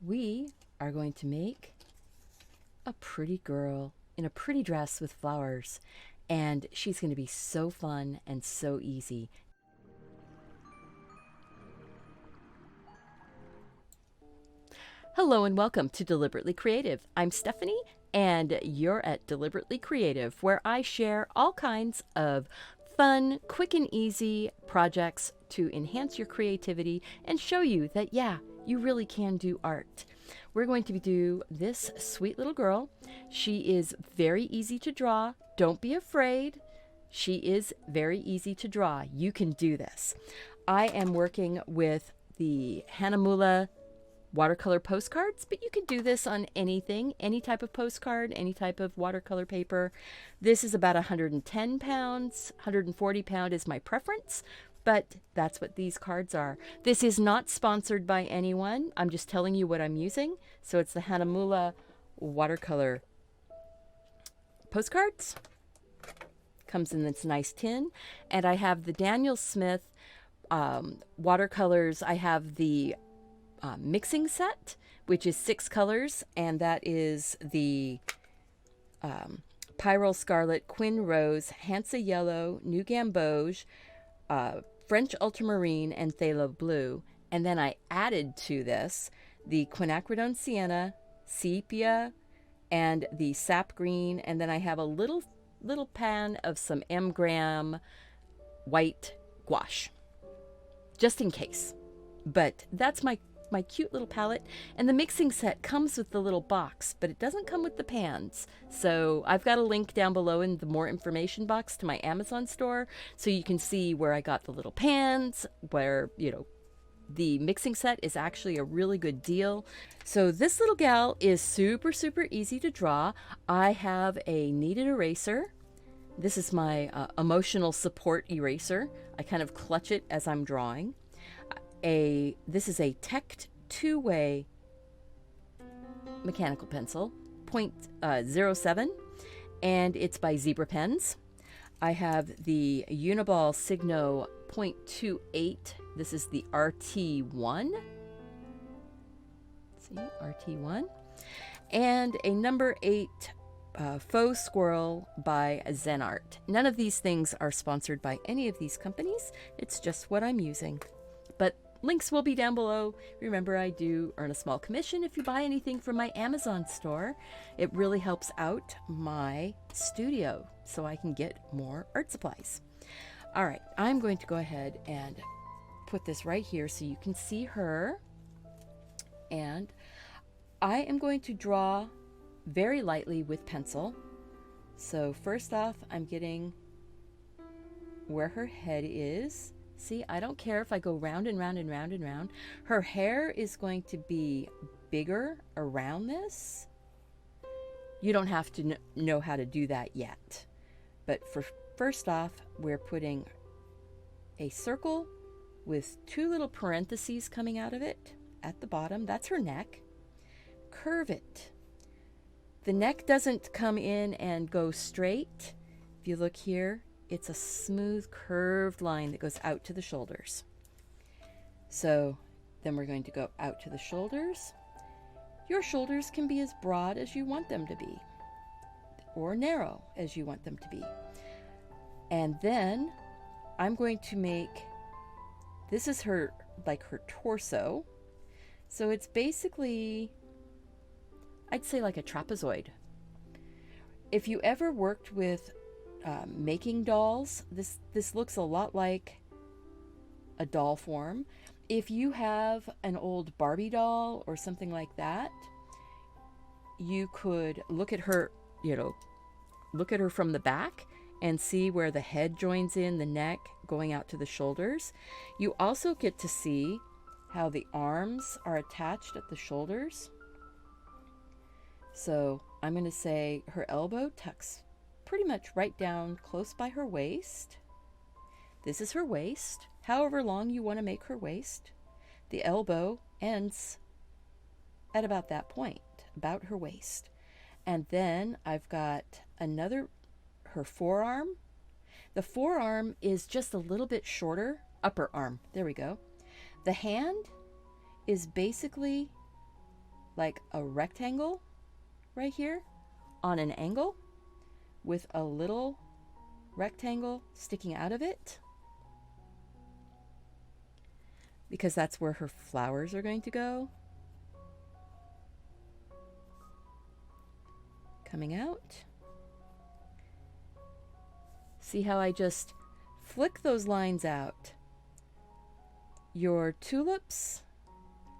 we are going to make a pretty girl in a pretty dress with flowers, and she's going to be so fun and so easy. Hello and welcome to Deliberately Creative. I'm Stephanie, and you're at Deliberately Creative, where I share all kinds of fun, quick and easy projects to enhance your creativity and show you that, yeah, you really can do art. We're going to do this sweet little girl. She is very easy to draw. Don't be afraid. She is very easy to draw. You can do this. I am working with the Hanamula watercolor postcards, but you can do this on anything, any type of postcard, any type of watercolor paper. This is about 110 pounds. 140 pound is my preference, but that's what these cards are. This is not sponsored by anyone. I'm just telling you what I'm using. So it's the Hanamula watercolor postcards. Comes in this nice tin. And I have the Daniel Smith watercolors. I have the mixing set, which is 6 colors, and that is the Pyrrole Scarlet, Quin Rose, Hansa Yellow, New Gamboge, French Ultramarine, and Phthalo Blue. And then I added to this the Quinacridone Sienna, Sepia, and the Sap Green, and then I have a little pan of some M-gram white gouache, just in case. But that's my cute little palette, and the mixing set comes with the little box, but it doesn't come with the pans. So I've got a link down below in the more information box to my Amazon store, so you can see where I got the little pans, where, you know, the mixing set is actually a really good deal. So this little gal is super, super easy to draw. I have a kneaded eraser. This is my emotional support eraser. I kind of clutch it as I'm drawing. This is a Tect 2-way mechanical pencil, .07, and it's by Zebra Pens. I have the Uniball Signo .28. This is the RT1. See, RT1. And a number 8 Faux Squirrel by Zen Art. None of these things are sponsored by any of these companies. It's just what I'm using. But links will be down below. Remember, I do earn a small commission if you buy anything from my Amazon store. It really helps out my studio so I can get more art supplies. All right, I'm going to go ahead and put this right here so you can see her. And I am going to draw very lightly with pencil. So first off, I'm getting where her head is. See, I don't care if I go round and round and round and round. Her hair is going to be bigger around this. You don't have to know how to do that yet. But first off, we're putting a circle with 2 little parentheses coming out of it at the bottom. That's her neck. Curve it. The neck doesn't come in and go straight. If you look here, it's a smooth curved line that goes out to the shoulders. So then we're going to go out to the shoulders. Your shoulders can be as broad as you want them to be, or narrow as you want them to be. And then I'm going to make, this is her, like her torso. So it's basically, I'd say like a trapezoid. If you ever worked with making dolls, this looks a lot like a doll form. If you have an old Barbie doll or something like that, you could look at her, look at her from the back and see where the head joins in, the neck going out to the shoulders. You also get to see how the arms are attached at the shoulders. So I'm going to say her elbow tucks pretty much right down close by her waist. This is her waist, however long you want to make her waist. The elbow ends at about that point, about her waist. And then I've got her forearm. The forearm is just a little bit shorter, upper arm, there we go. The hand is basically like a rectangle right here on an angle with a little rectangle sticking out of it, because that's where her flowers are going to go. Coming out. See how I just flick those lines out? Your tulips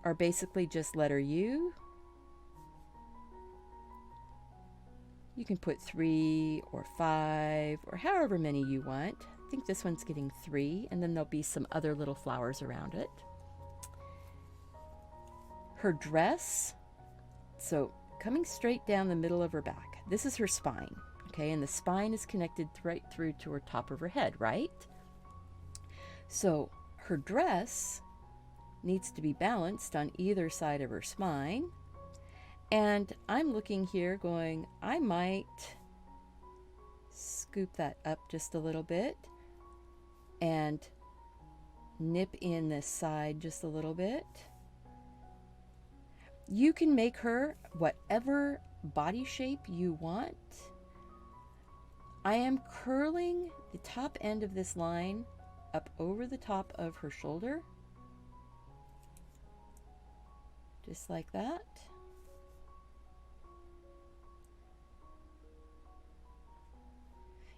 are basically just letter U. You can put 3 or 5 or however many you want. I think this one's getting 3, and then there'll be some other little flowers around it. Her dress, so coming straight down the middle of her back. This is her spine, okay? And the spine is connected right through to her top of her head, right? So her dress needs to be balanced on either side of her spine. And I'm looking here going, I might scoop that up just a little bit and nip in this side just a little bit. You can make her whatever body shape you want. I am curling the top end of this line up over the top of her shoulder, just like that.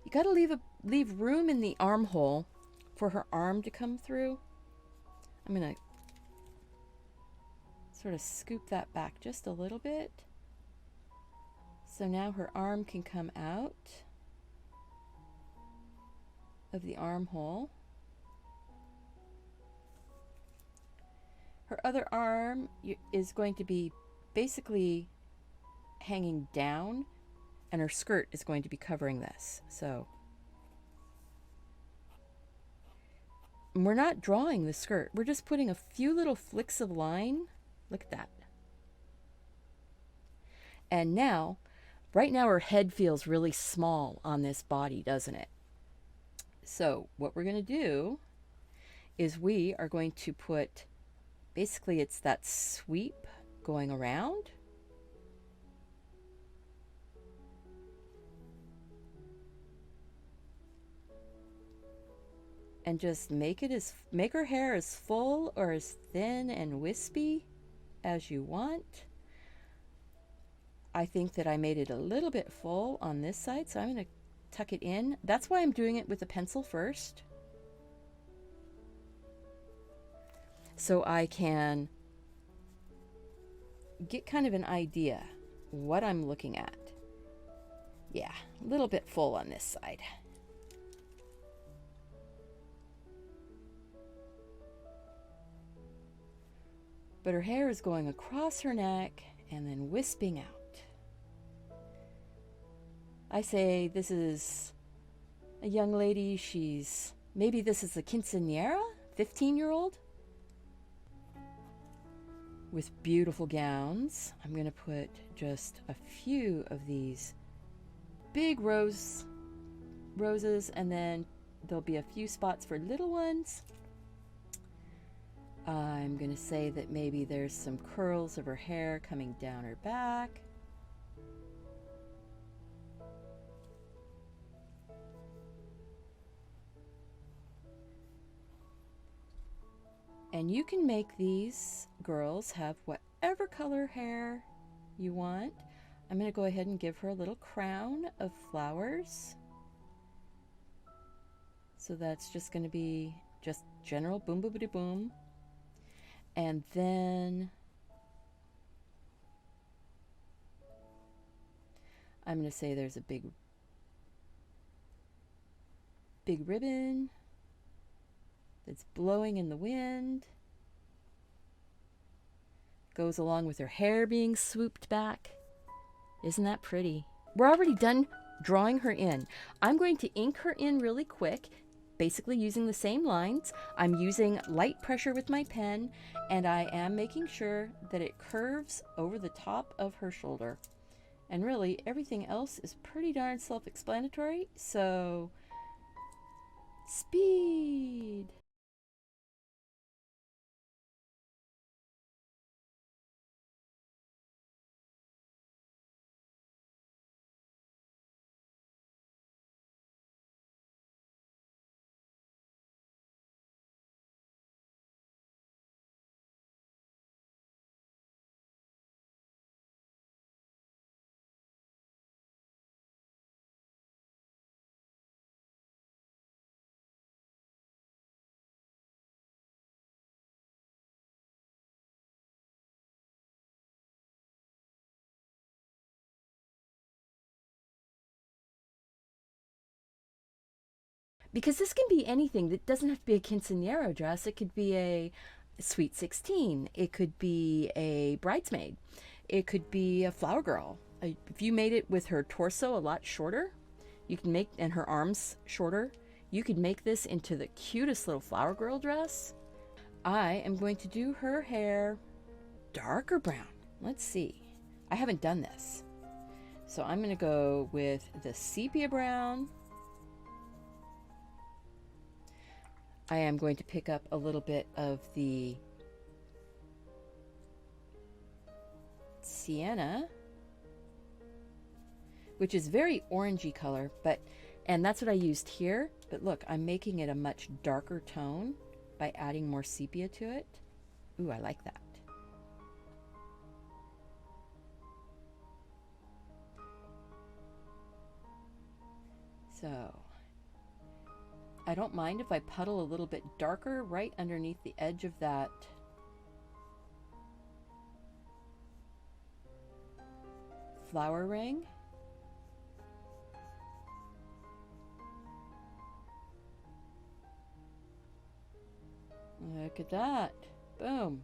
You got to leave room in the armhole for her arm to come through. I'm going to sort of scoop that back just a little bit. So now her arm can come out of the armhole. Her other arm is going to be basically hanging down, and her skirt is going to be covering this. So we're not drawing the skirt. We're just putting a few little flicks of line. Look at that. And now, right now her head feels really small on this body, doesn't it? So what we're going to do is we are going to put, basically it's that sweep going around. And just make her hair as full or as thin and wispy as you want. I think that I made it a little bit full on this side, so I'm going to tuck it in. That's why I'm doing it with a pencil first, so I can get kind of an idea what I'm looking at. Yeah, a little bit full on this side. But her hair is going across her neck and then wisping out. I say this is a young lady. Maybe this is a quinceanera, 15-year-old, with beautiful gowns. I'm going to put just a few of these big roses, and then there'll be a few spots for little ones. I'm going to say that maybe there's some curls of her hair coming down her back. And you can make these girls have whatever color hair you want. I'm going to go ahead and give her a little crown of flowers. So that's just going to be just general boom, boom, boom, boom. And then I'm going to say there's a big ribbon that's blowing in the wind. Goes along with her hair being swooped back. Isn't that pretty? We're already done drawing her in. I'm going to ink her in really quick, basically using the same lines. I'm using light pressure with my pen, and I am making sure that it curves over the top of her shoulder. And really, everything else is pretty darn self-explanatory, so speed. because this can be anything. That doesn't have to be a quinceanera dress. It could be a sweet 16. It could be a bridesmaid. It could be a flower girl. If you made it with her torso a lot shorter, you can make, and her arms shorter, you could make this into the cutest little flower girl dress. I am going to do her hair darker brown. Let's see. I haven't done this. So I'm going to go with the sepia brown. I am going to pick up a little bit of the sienna, which is very orangey color, and that's what I used here. But look, I'm making it a much darker tone by adding more sepia to it. Ooh, I like that. So I don't mind if I puddle a little bit darker right underneath the edge of that flower ring. Look at that. Boom.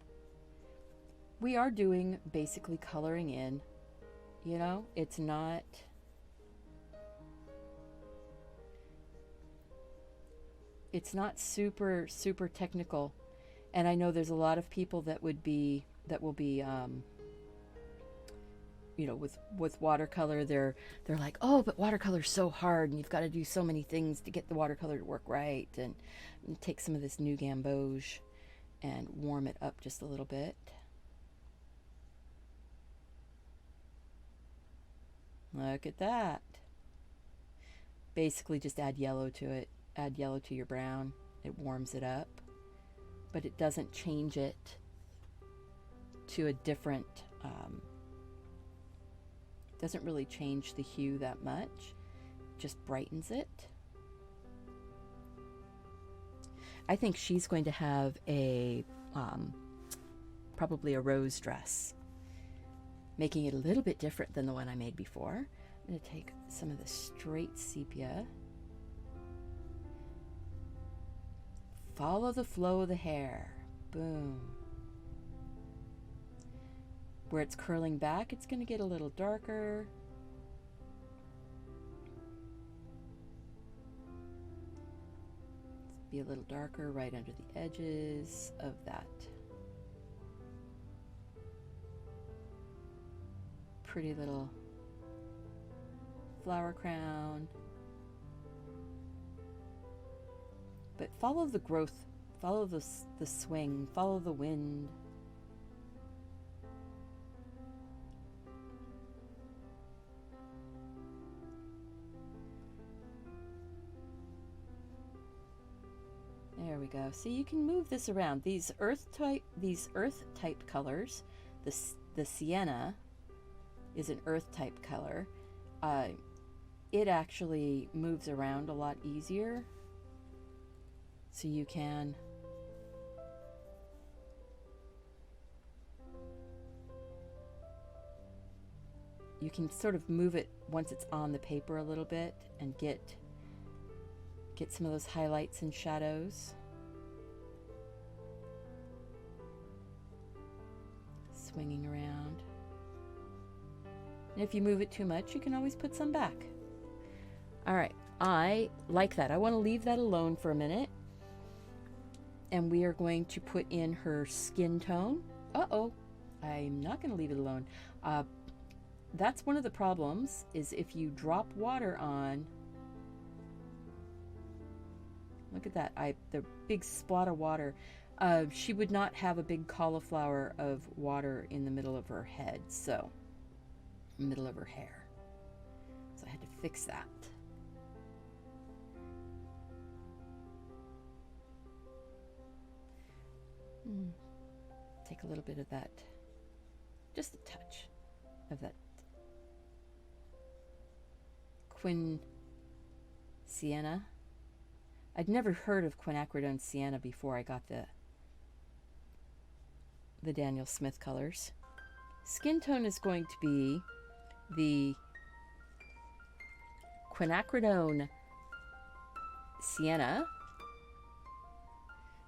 We are doing basically coloring in, you know, it's not super technical. And I know there's a lot of people that will be you know, with watercolor, they're like, oh, but watercolor's so hard and you've got to do so many things to get the watercolor to work right. And take some of this new gamboge and warm it up just a little bit. Look at that. Basically just add yellow to it. Add yellow to your brown. It warms it up, but it doesn't change it to a different, doesn't really change the hue that much. Just brightens it. I think she's going to have a probably a rose dress, making it a little bit different than the one I made before. I'm going to take some of the straight sepia. Follow the flow of the hair. Boom. Where it's curling back, it's going to get a little darker. Be a little darker right under the edges of that pretty little flower crown. But follow the growth, follow the swing, follow the wind. There we go. So you can move this around. These earth type colors, the sienna is an earth type color. It actually moves around a lot easier. So you can sort of move it once it's on the paper a little bit and get some of those highlights and shadows. Swinging around. And if you move it too much, you can always put some back. All right, I like that. I want to leave that alone for a minute. And we are going to put in her skin tone. Uh-oh, I'm not going to leave it alone. That's one of the problems, is if you drop water on. Look at that, the big splat of water. She would not have a big cauliflower of water in the middle of her head, so middle of her hair. So I had to fix that. Take a little bit of that, just a touch of that Quinceanera. I'd never heard of quinacridone sienna before I got the Daniel Smith colors. Skin tone is going to be the quinacridone sienna,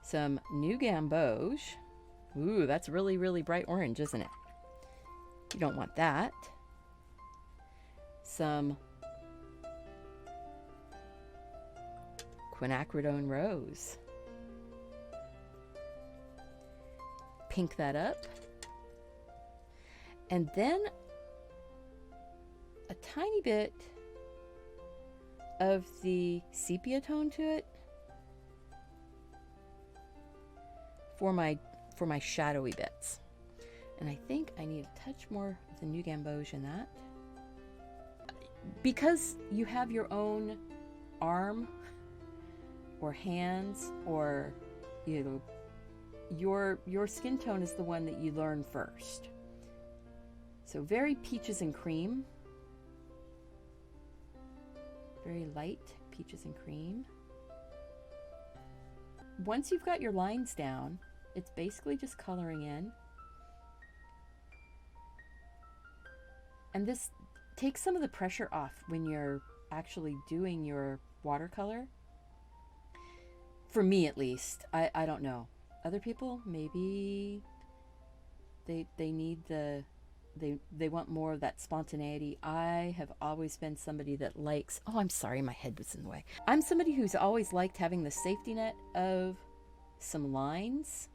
some new gamboge. Ooh, that's really, really bright orange, isn't it? You don't want that. Some quinacridone rose. Pink that up. And then a tiny bit of the sepia tone to it for my shadowy bits. And I think I need a touch more of the new gamboge in that. Because you have your own arm or hands, or your skin tone is the one that you learn first. So very peaches and cream. Very light peaches and cream. Once you've got your lines down, it's basically just coloring in. And this takes some of the pressure off when you're actually doing your watercolor. For me, at least. I don't know. Other people, maybe they need they want more of that spontaneity. I have always been somebody that likes, oh, I'm sorry, my head was in the way. I'm somebody who's always liked having the safety net of some lines.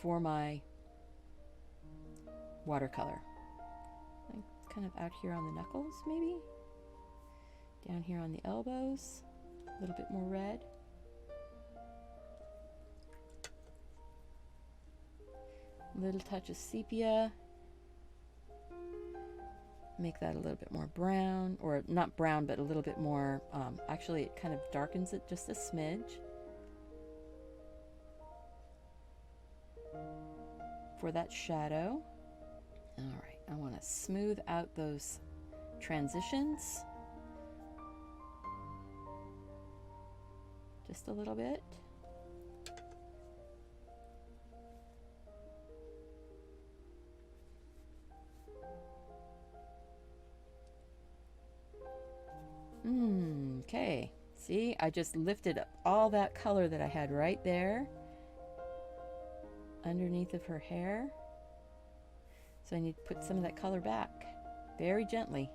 For my watercolor. Like kind of out here on the knuckles, maybe. Down here on the elbows, a little bit more red. Little touch of sepia. Make that a little bit more brown, or not brown, but a little bit more, actually it kind of darkens it just a smidge. For that shadow. All right, I want to smooth out those transitions. Just a little bit. Okay, see, I just lifted up all that color that I had right there underneath of her hair. So I need to put some of that color back very gently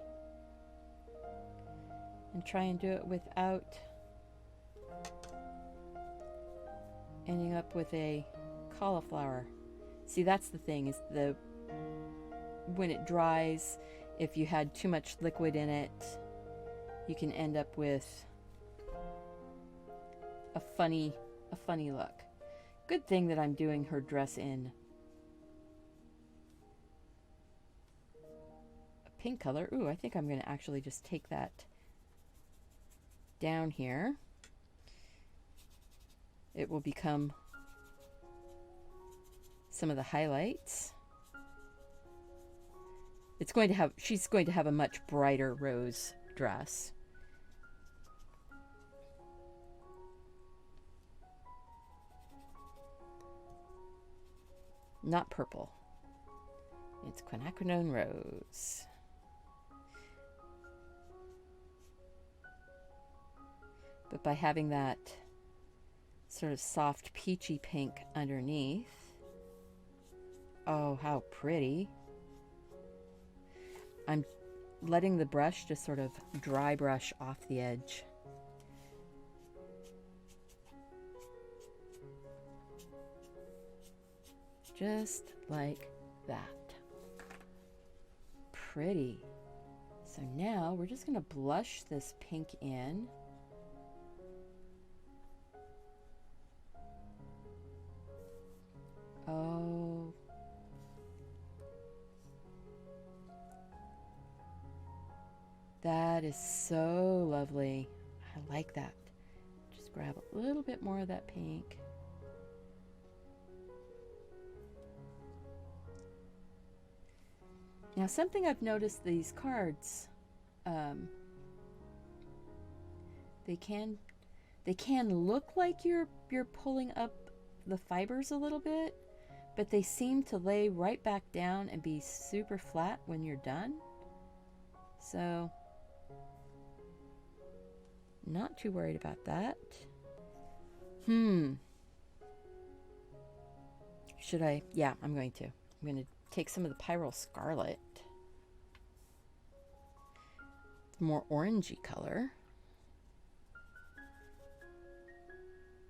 and try and do it without ending up with a cauliflower. See, that's the thing, is when it dries, if you had too much liquid in it, you can end up with a funny look. Good thing that I'm doing her dress in a pink color. Ooh, I think I'm going to actually just take that down here. It will become some of the highlights. She's going to have a much brighter rose dress. Not purple. It's quinacridone rose. But by having that sort of soft peachy pink underneath, oh, how pretty. I'm letting the brush just sort of dry brush off the edge. Just like that. Pretty. So now we're just going to blush this pink in. Oh. That is so lovely. I like that. Just grab a little bit more of that pink. Now, something I've noticed, these cards, they can look like you're pulling up the fibers a little bit, but they seem to lay right back down and be super flat when you're done. So, not too worried about that. Should I? Yeah, I'm going to. I'm going to take some of the Pyrrole Scarlet. More orangey color.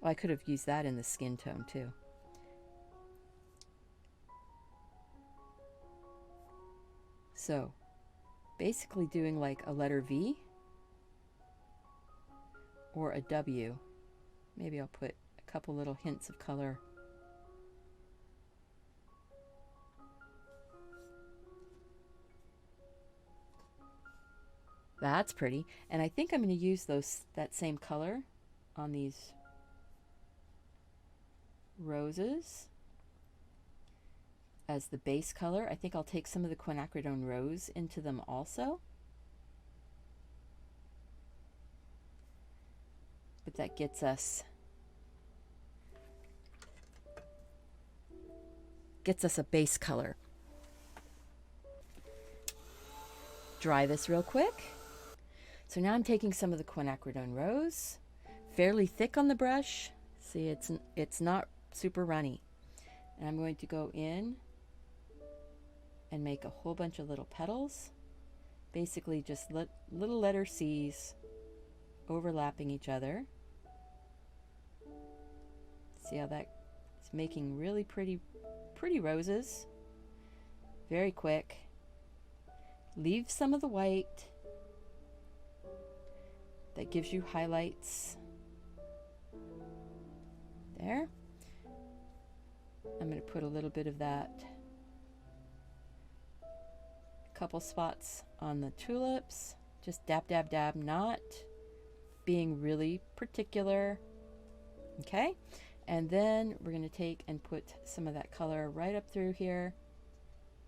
Well, I could have used that in the skin tone too. So, basically doing like a letter V or a W. Maybe I'll put a couple little hints of color. That's pretty. And I think I'm going to use that same color on these roses as the base color. I think I'll take some of the quinacridone rose into them also. But that gets us a base color. Dry this real quick. So now I'm taking some of the quinacridone rose, fairly thick on the brush. See, it's not super runny. And I'm going to go in and make a whole bunch of little petals. Basically just little letter C's overlapping each other. See how that's making really pretty roses. Very quick. Leave some of the white. That gives you highlights. There. I'm going to put a little bit of that. A couple spots on the tulips. Just dab, dab, dab, not being really particular. Okay. And then we're going to take and put some of that color right up through here.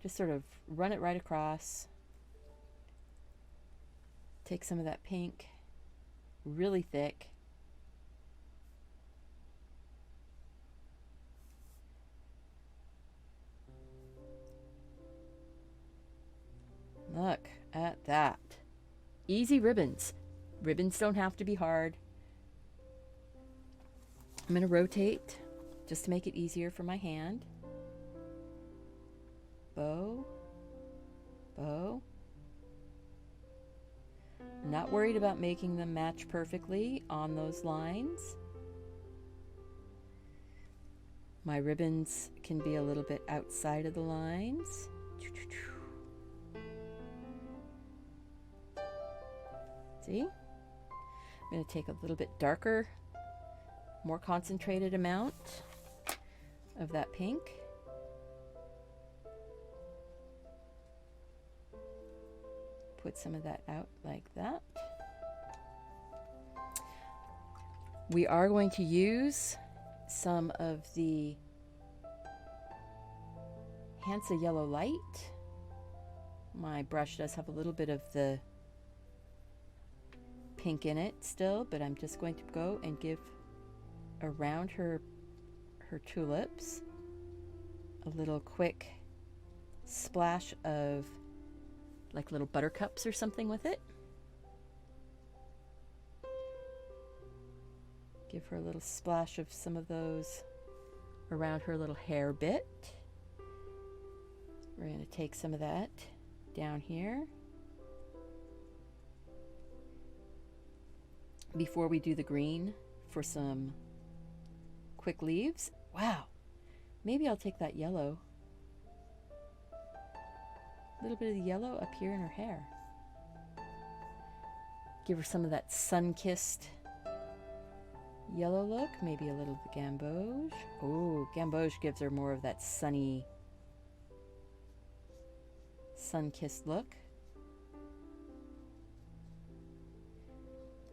Just sort of run it right across. Take some of that pink, really thick. Look at that. Easy ribbons. Ribbons don't have to be hard. I'm going to rotate just to make it easier for my hand. Bow, bow. Not worried about making them match perfectly on those lines. My ribbons can be a little bit outside of the lines. See? I'm going to take a little bit darker, more concentrated amount of that pink. Put some of that out like that. We are going to use some of the Hansa Yellow Light. My brush does have a little bit of the pink in it still, but I'm just going to go and give around her tulips a little quick splash of like little buttercups or something with it. Give her a little splash of some of those around her little hair bit. We're going to take some of that down here. Before we do the green for some quick leaves. Wow, maybe I'll take that yellow. A little bit of the yellow up here in her hair. Give her some of that sun-kissed yellow look. Maybe a little of the gamboge. Oh, gamboge gives her more of that sunny, sun-kissed look.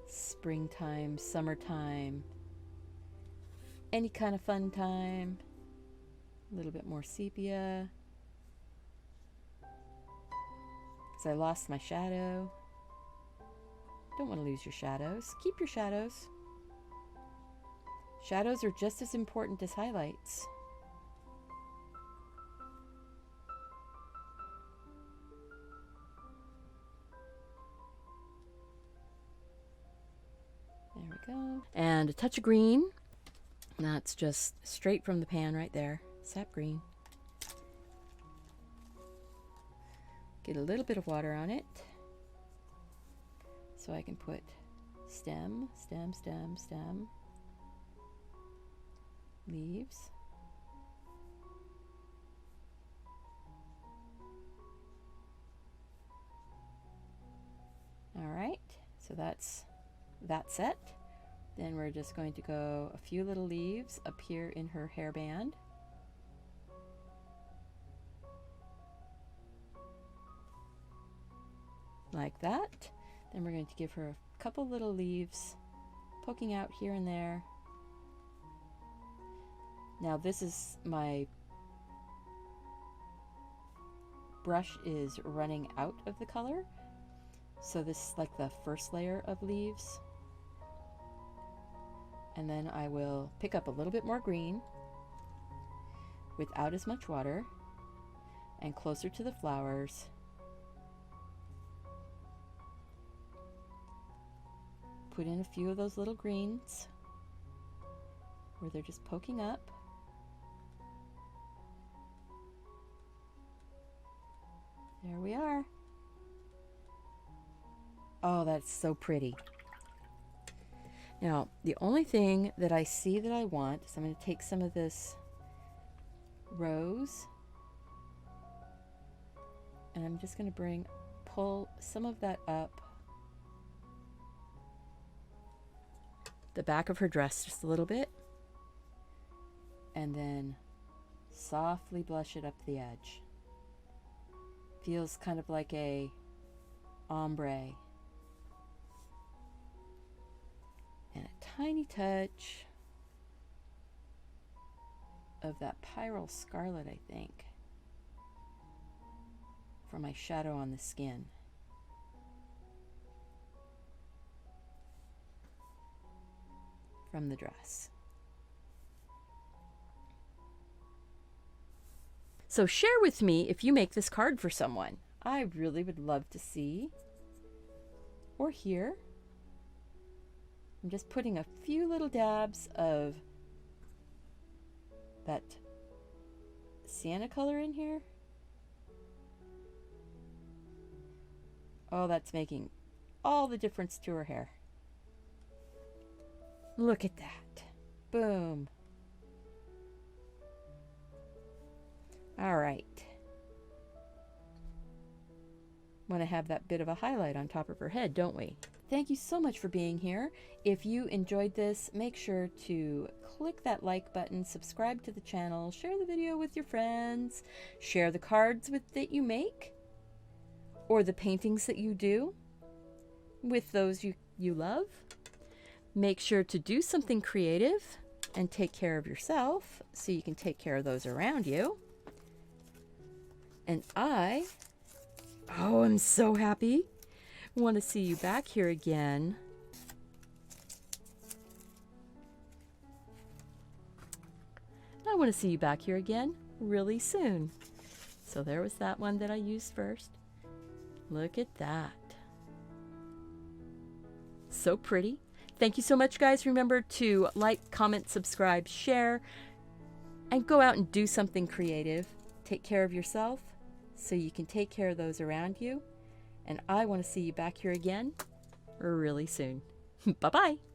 Springtime, summertime, any kind of fun time. A little bit more sepia. Because I lost my shadow. Don't want to lose your shadows. Keep your shadows. Shadows are just as important as highlights. go. And a touch of green. That's just straight from the pan right there. Sap green. Get a little bit of water on it. So I can put stem, stem, stem, stem. Leaves. All right, so that's that set. Then we're just going to go a few little leaves up here in her hairband. Like that. Then we're going to give her a couple little leaves poking out here and there. Now this is my brush is running out of the color. So this is like the first layer of leaves. And then I will pick up a little bit more green without as much water and closer to the flowers. Put in a few of those little greens where they're just poking up. There we are. Oh, that's so pretty. Now, the only thing that I see that I want is I'm going to take some of this rose and I'm just going to pull some of that up the back of her dress just a little bit and then softly blush it up the edge. Feels kind of like a ombre. And a tiny touch of that Pyrrole Scarlet, I think, for my shadow on the skin. From the dress. So share with me if you make this card for someone. I really would love to see or hear. I'm just putting a few little dabs of that sienna color in here. Oh, that's making all the difference to her hair. Look at that. Boom. All right. Want to have that bit of a highlight on top of her head, don't we? Thank you so much for being here. If you enjoyed this, make sure to click that like button, subscribe to the channel, share the video with your friends, share the cards that you make or the paintings that you do with those you love. Make sure to do something creative and take care of yourself so you can take care of those around you. And I'm so happy. Want to see you back here again. I want to see you back here again really soon. So there was that one that I used first. Look at that. So pretty. Thank you so much, guys. Remember to like, comment, subscribe, share, and go out and do something creative. Take care of yourself so you can take care of those around you. And I want to see you back here again really soon. Bye-bye.